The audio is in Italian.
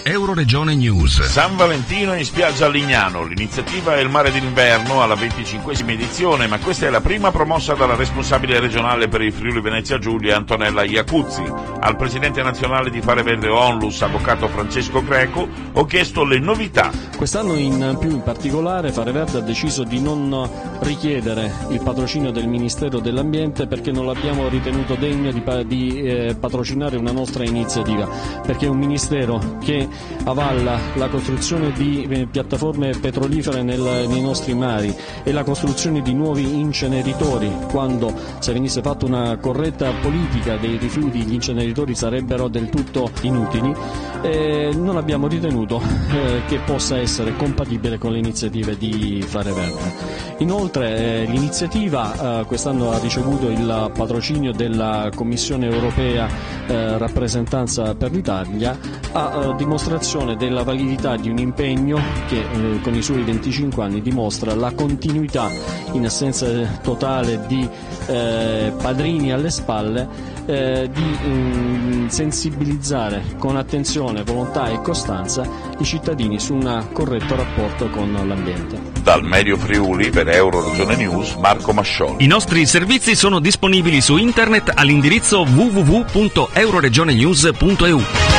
Euroregione News. San Valentino in spiaggia a Lignano. L'iniziativa è il mare d'inverno alla 25esima edizione, ma questa è la prima promossa dalla responsabile regionale per il Friuli Venezia Giulia, Antonella Iacuzzi. Al presidente nazionale di Fare Verde Onlus, avvocato Francesco Greco, ho chiesto le novità. Quest'anno in particolare Fare Verde ha deciso di non richiedere il patrocinio del Ministero dell'Ambiente perché non l'abbiamo ritenuto degno di patrocinare una nostra iniziativa, perché è un ministero che avalla la costruzione di piattaforme petrolifere nei nostri mari e la costruzione di nuovi inceneritori, quando se venisse fatta una corretta politica dei rifiuti gli inceneritori sarebbero del tutto inutili. Non abbiamo ritenuto che possa essere compatibile con le iniziative di Fare Verde. Inoltre l'iniziativa quest'anno ha ricevuto il patrocinio della Commissione Europea Rappresentanza per l'Italia, a dimostrazione della validità di un impegno che con i suoi 25 anni dimostra la continuità, in assenza totale di padrini alle spalle, di sensibilizzare con attenzione, volontà e costanza i cittadini su un corretto rapporto con l'ambiente. Dal Medio Friuli per Euroregione News, Marco Mascioli. I nostri servizi sono disponibili su internet all'indirizzo www.euroregionenews.eu.